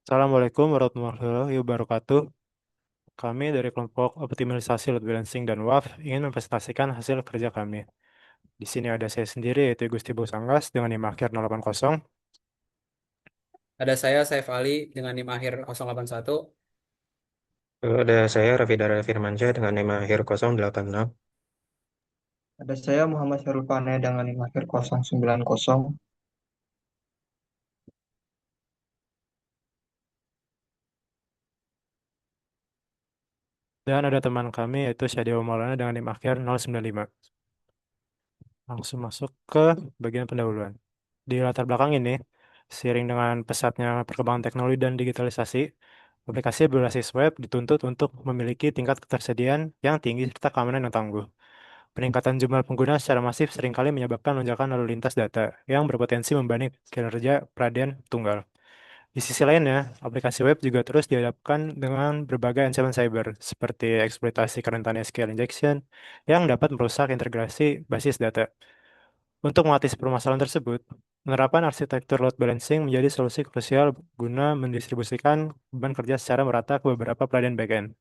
Assalamualaikum warahmatullahi wabarakatuh. Kami dari kelompok optimalisasi load balancing dan WAF ingin mempresentasikan hasil kerja kami. Di sini ada saya sendiri yaitu Gusti Busanggas dengan NIM akhir 080. Ada saya, Saif Ali, dengan NIM akhir 081. Lalu ada saya Raffi Dara Firmansyah dengan NIM akhir 086. Ada saya Muhammad Syarul Paneh dengan NIM akhir 090. Dan ada teman kami yaitu Syadia Maulana dengan NIM akhir 095. Langsung masuk ke bagian pendahuluan. Di latar belakang ini, seiring dengan pesatnya perkembangan teknologi dan digitalisasi, aplikasi berbasis web dituntut untuk memiliki tingkat ketersediaan yang tinggi serta keamanan yang tangguh. Peningkatan jumlah pengguna secara masif seringkali menyebabkan lonjakan lalu lintas data yang berpotensi membebani kinerja peradilan tunggal. Di sisi lainnya, aplikasi web juga terus dihadapkan dengan berbagai ancaman cyber, seperti eksploitasi kerentanan SQL injection yang dapat merusak integrasi basis data. Untuk mengatasi permasalahan tersebut, penerapan arsitektur load balancing menjadi solusi krusial guna mendistribusikan beban kerja secara merata ke beberapa pelarian backend.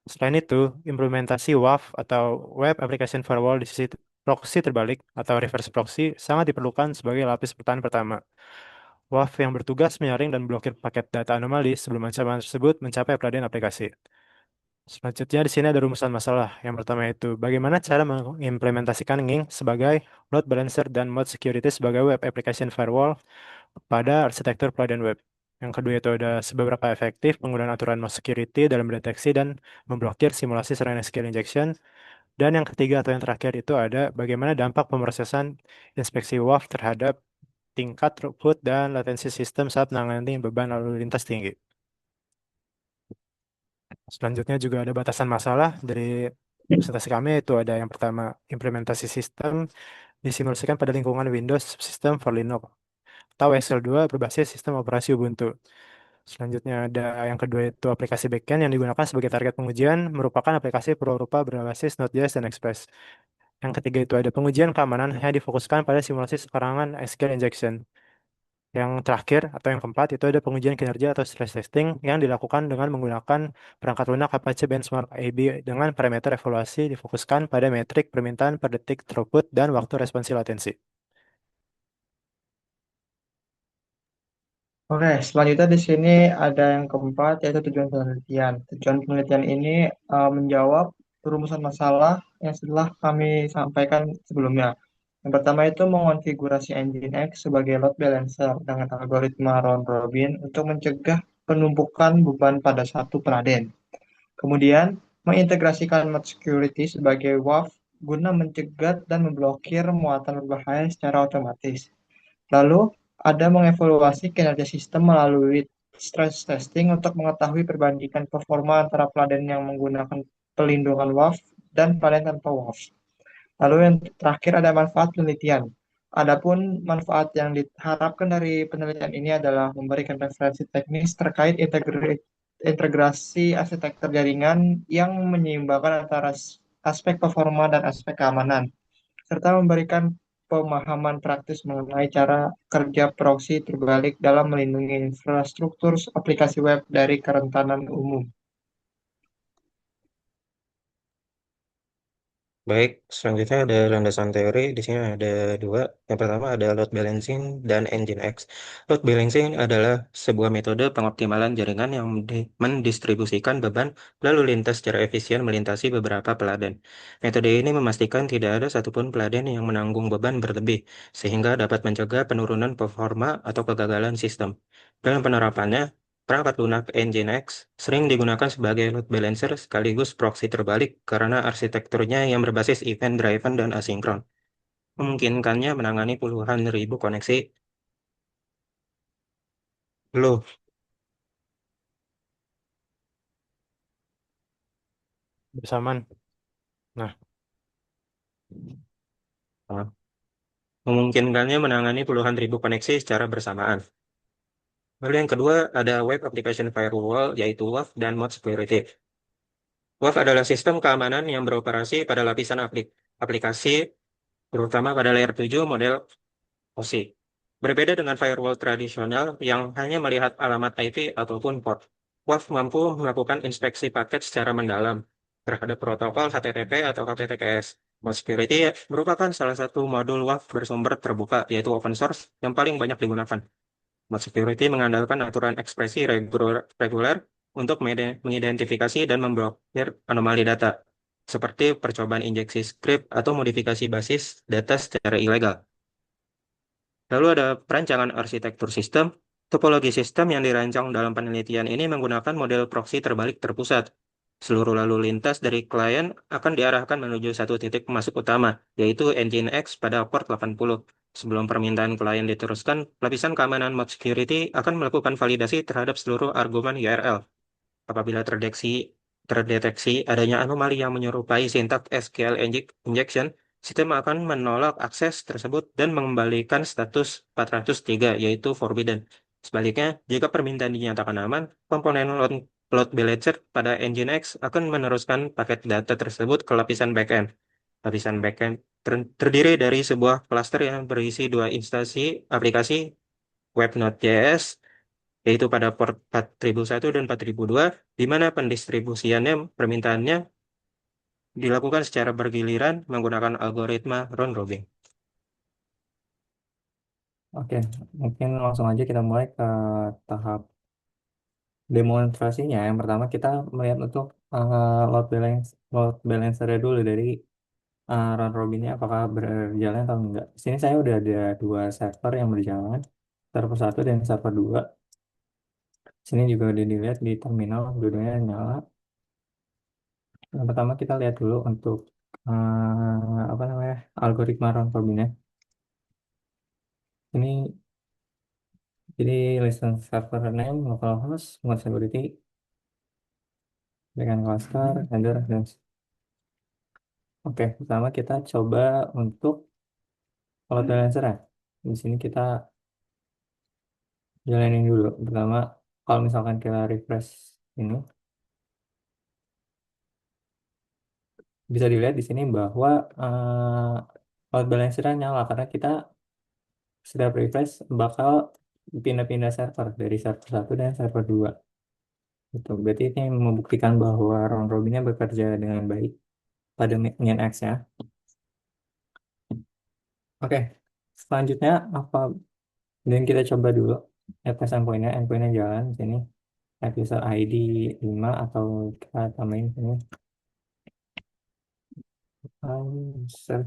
Selain itu, implementasi WAF atau Web Application Firewall di sisi proxy terbalik atau reverse proxy sangat diperlukan sebagai lapis pertahanan pertama. WAF yang bertugas menyaring dan blokir paket data anomali sebelum ancaman tersebut mencapai pelarian aplikasi. Selanjutnya di sini ada rumusan masalah. Yang pertama itu bagaimana cara mengimplementasikan NGINX sebagai load balancer dan mode security sebagai web application firewall pada arsitektur pelarian web. Yang kedua itu ada seberapa efektif penggunaan aturan mode security dalam mendeteksi dan memblokir simulasi serangan SQL injection. Dan yang ketiga atau yang terakhir itu ada bagaimana dampak pemrosesan inspeksi WAF terhadap tingkat throughput dan latensi sistem saat menangani beban lalu lintas tinggi. Selanjutnya juga ada batasan masalah dari presentasi kami, itu ada yang pertama, implementasi sistem disimulasikan pada lingkungan Windows System for Linux atau SL2 berbasis sistem operasi Ubuntu. Selanjutnya ada yang kedua itu aplikasi backend yang digunakan sebagai target pengujian merupakan aplikasi Pro-Rupa berbasis Node.js dan Express. Yang ketiga itu ada pengujian keamanan yang difokuskan pada simulasi serangan SQL injection. Yang terakhir atau yang keempat itu ada pengujian kinerja atau stress testing yang dilakukan dengan menggunakan perangkat lunak Apache Benchmark AB dengan parameter evaluasi difokuskan pada metrik permintaan per detik throughput dan waktu responsi latensi. Oke, selanjutnya di sini ada yang keempat yaitu tujuan penelitian. Tujuan penelitian ini menjawab rumusan masalah yang setelah kami sampaikan sebelumnya. Yang pertama itu mengonfigurasi Nginx sebagai load balancer dengan algoritma round robin untuk mencegah penumpukan beban pada satu peraden. Kemudian, mengintegrasikan mode security sebagai WAF guna mencegah dan memblokir muatan berbahaya secara otomatis. Lalu, ada mengevaluasi kinerja sistem melalui stress testing untuk mengetahui perbandingan performa antara peladen yang menggunakan pelindungan WAF dan peladen tanpa WAF. Lalu yang terakhir ada manfaat penelitian. Adapun manfaat yang diharapkan dari penelitian ini adalah memberikan referensi teknis terkait integrasi arsitektur jaringan yang menyeimbangkan antara aspek performa dan aspek keamanan, serta memberikan pemahaman praktis mengenai cara kerja proksi terbalik dalam melindungi infrastruktur aplikasi web dari kerentanan umum. Baik, selanjutnya ada landasan teori. Di sini ada dua. Yang pertama ada load balancing dan Nginx. Load balancing adalah sebuah metode pengoptimalan jaringan yang mendistribusikan beban lalu lintas secara efisien melintasi beberapa peladen. Metode ini memastikan tidak ada satupun peladen yang menanggung beban berlebih, sehingga dapat mencegah penurunan performa atau kegagalan sistem. Dalam penerapannya, perangkat lunak Nginx sering digunakan sebagai load balancer sekaligus proxy terbalik karena arsitekturnya yang berbasis event-driven dan asinkron, memungkinkannya menangani puluhan ribu koneksi. Loh, Bersamaan. Nah, ah, memungkinkannya menangani puluhan ribu koneksi secara bersamaan. Lalu yang kedua ada Web Application Firewall, yaitu WAF dan Mode Security. WAF adalah sistem keamanan yang beroperasi pada lapisan aplikasi, terutama pada layer 7 model OSI. Berbeda dengan firewall tradisional yang hanya melihat alamat IP ataupun port, WAF mampu melakukan inspeksi paket secara mendalam terhadap protokol HTTP atau HTTPS. Mod Security merupakan salah satu modul WAF bersumber terbuka, yaitu open source, yang paling banyak digunakan. Mod Security mengandalkan aturan ekspresi reguler untuk mengidentifikasi dan memblokir anomali data, seperti percobaan injeksi script atau modifikasi basis data secara ilegal. Lalu ada perancangan arsitektur sistem. Topologi sistem yang dirancang dalam penelitian ini menggunakan model proxy terbalik terpusat. Seluruh lalu lintas dari klien akan diarahkan menuju satu titik masuk utama, yaitu Nginx pada port 80. Sebelum permintaan klien diteruskan, lapisan keamanan Mod Security akan melakukan validasi terhadap seluruh argumen URL. Apabila terdeteksi adanya anomali yang menyerupai sintak SQL injection, sistem akan menolak akses tersebut dan mengembalikan status 403, yaitu forbidden. Sebaliknya, jika permintaan dinyatakan aman, komponen load balancer pada Nginx akan meneruskan paket data tersebut ke lapisan backend. Lapisan backend terdiri dari sebuah klaster yang berisi dua instansi aplikasi web Node.js, yaitu pada port 4001 dan 4002, di mana pendistribusiannya permintaannya dilakukan secara bergiliran menggunakan algoritma round robin. Oke, mungkin langsung aja kita mulai ke tahap demonstrasinya. Yang pertama kita melihat untuk load balancer dulu dari round robinnya apakah berjalan atau enggak. Di sini saya udah ada dua server yang berjalan, server satu dan server 2. Sini juga udah dilihat di terminal, dua-duanya nyala. Yang pertama kita lihat dulu untuk apa namanya algoritma round robinnya. Ini jadi listen server name, localhost, mod security, dengan cluster, header, dan oke. Pertama kita coba untuk load balancer ya. Di sini kita jalanin dulu. Pertama, kalau misalkan kita refresh ini, bisa dilihat di sini bahwa load balancer nyala karena kita sudah refresh bakal pindah-pindah server dari server satu dan server 2. Itu berarti ini membuktikan bahwa round robinnya bekerja dengan baik pada Nginx ya. Oke, selanjutnya apa? Dan kita coba dulu address endpointnya jalan di sini. Add user ID 5 atau kita tambahin sini user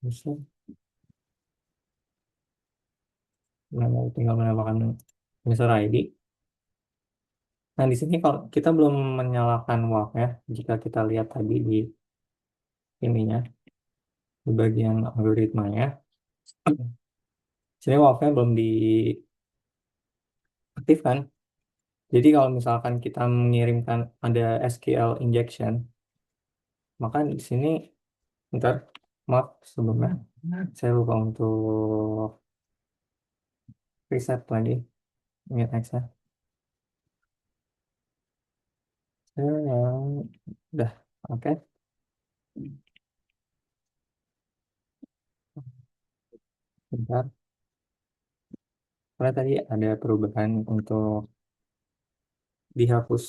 user tinggal menambahkan user ID. Nah, di sini kalau kita belum menyalakan WAF ya, jika kita lihat tadi di ininya, di bagian algoritmanya, sini WAF-nya belum diaktifkan. Jadi kalau misalkan kita mengirimkan ada SQL injection, maka di sini, ntar, maaf sebelumnya, saya lupa untuk reset lagi Nginx-nya. Yang udah, oke. Bentar. Karena tadi ada perubahan untuk dihapus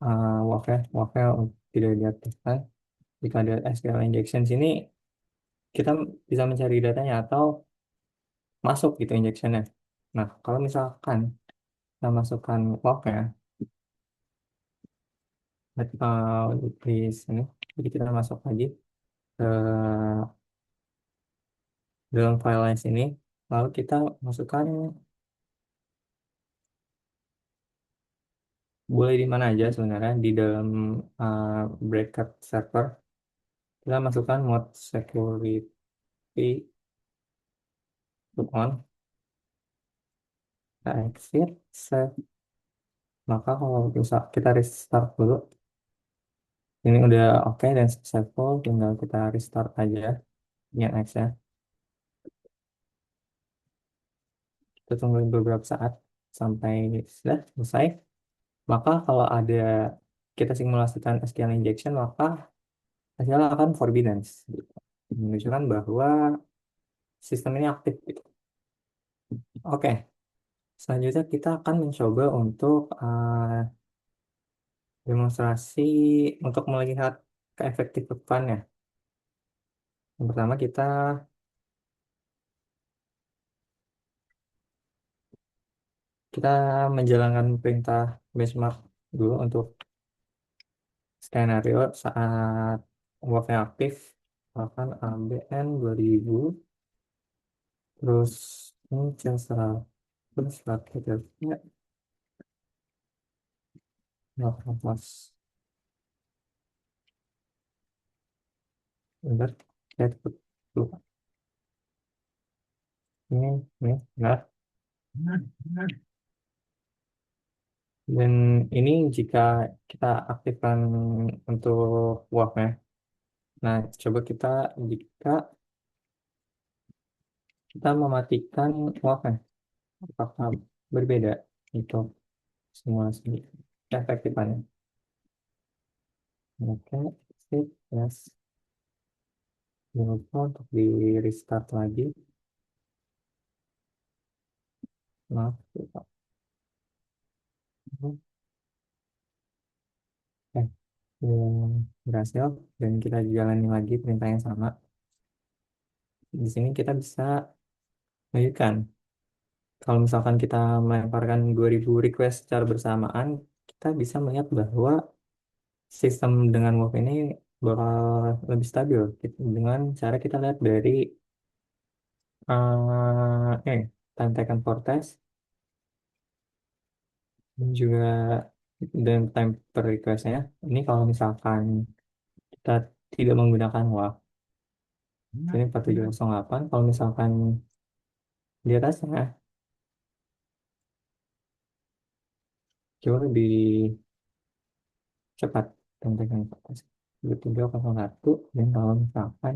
WAF-nya tidak diaktifkan. Jika ada SQL injection sini, kita bisa mencari datanya atau masuk gitu injectionnya. Nah, kalau misalkan kita masukkan WAF-nya di sini, jadi kita masuk lagi ke dalam file sini, lalu kita masukkan boleh di mana aja sebenarnya di dalam bracket server. Kita masukkan mod security on, kita exit, save. Maka kalau bisa kita restart dulu, ini udah oke dan successful, tinggal kita restart aja Nginx ya. Kita tungguin beberapa saat sampai sudah selesai. Maka kalau ada kita simulasikan SQL injection, maka hasilnya akan forbidden gitu. Menunjukkan bahwa sistem ini aktif gitu. Oke, selanjutnya kita akan mencoba untuk demonstrasi untuk melihat keefektifan. Yang pertama kita menjalankan perintah benchmark dulu untuk skenario saat uapnya aktif, akan ABN 2000, terus ini terus rakyatnya mas bentar, saya cepet lupa. Ini benar. Dan ini jika kita aktifkan untuk uapnya. Nah, coba jika kita mematikan uapnya, apakah berbeda itu semua efektifannya? Oke, sip, yes. Jangan lupa untuk di restart lagi. Maaf, lupa. Eh, berhasil dan kita jalani lagi perintah yang sama. Di sini kita bisa menunjukkan kalau misalkan kita melemparkan 2000 request secara bersamaan, kita bisa melihat bahwa sistem dengan WAF ini bakal lebih stabil dengan cara kita lihat dari time taken for test dan juga dan time per requestnya. Ini kalau misalkan kita tidak menggunakan WAF, ini 4708. Kalau misalkan di atasnya jauh lebih cepat time taken for test 2301. Dan kalau misalkan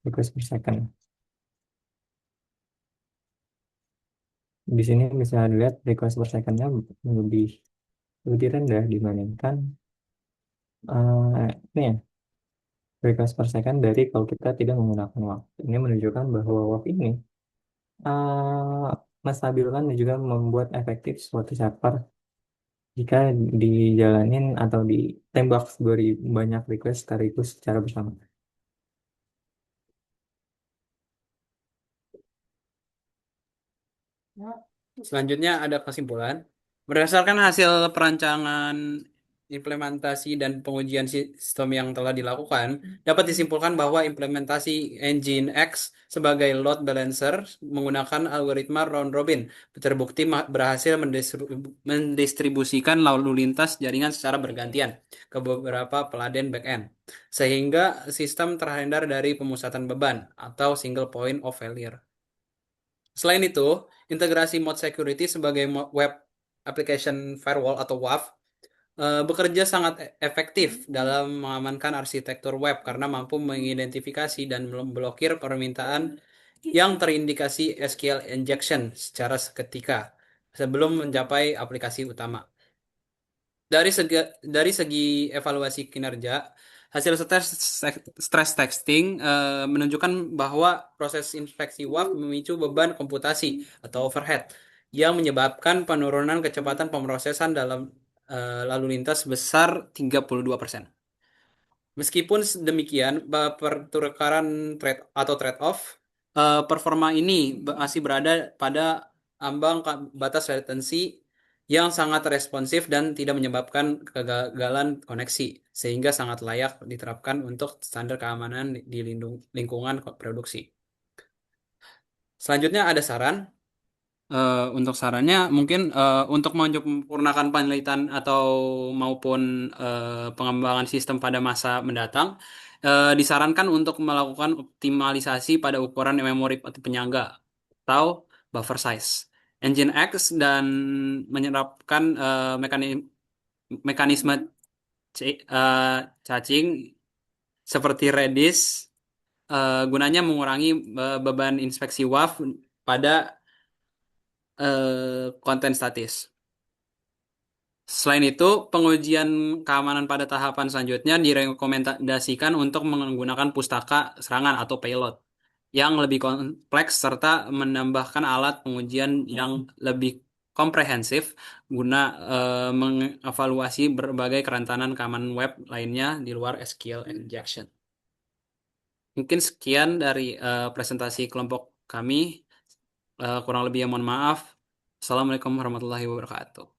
request per second, di sini bisa dilihat request per secondnya lebih lebih rendah dibandingkan ini ya, request per second dari kalau kita tidak menggunakan WAF. Ini menunjukkan bahwa WAF ini uh, menstabilkan dan juga membuat efektif suatu server jika dijalanin atau ditembak dari banyak request sekaligus secara bersama. Selanjutnya ada kesimpulan. Berdasarkan hasil perancangan, implementasi, dan pengujian sistem yang telah dilakukan, dapat disimpulkan bahwa implementasi Nginx sebagai load balancer menggunakan algoritma round robin terbukti berhasil mendistribusikan lalu lintas jaringan secara bergantian ke beberapa peladen backend, sehingga sistem terhindar dari pemusatan beban atau single point of failure. Selain itu, integrasi Mode Security sebagai Web Application Firewall atau WAF bekerja sangat efektif dalam mengamankan arsitektur web karena mampu mengidentifikasi dan memblokir permintaan yang terindikasi SQL injection secara seketika sebelum mencapai aplikasi utama. Dari segi, dari segi evaluasi kinerja, hasil stress testing menunjukkan bahwa proses inspeksi WAF memicu beban komputasi atau overhead yang menyebabkan penurunan kecepatan pemrosesan dalam lalu lintas sebesar 32%. Meskipun demikian, pertukaran trade atau trade-off performa ini masih berada pada ambang batas latensi yang sangat responsif dan tidak menyebabkan kegagalan koneksi, sehingga sangat layak diterapkan untuk standar keamanan di lingkungan produksi. Selanjutnya ada saran. Untuk sarannya mungkin untuk menyempurnakan penelitian atau maupun pengembangan sistem pada masa mendatang, disarankan untuk melakukan optimalisasi pada ukuran memori penyangga atau buffer size. Nginx dan menerapkan mekanisme caching seperti Redis gunanya mengurangi beban inspeksi WAF pada konten statis. Selain itu, pengujian keamanan pada tahapan selanjutnya direkomendasikan untuk menggunakan pustaka serangan atau payload yang lebih kompleks serta menambahkan alat pengujian yang lebih komprehensif guna mengevaluasi berbagai kerentanan keamanan web lainnya di luar SQL injection. Mungkin sekian dari presentasi kelompok kami. Kurang lebih mohon maaf. Assalamualaikum warahmatullahi wabarakatuh.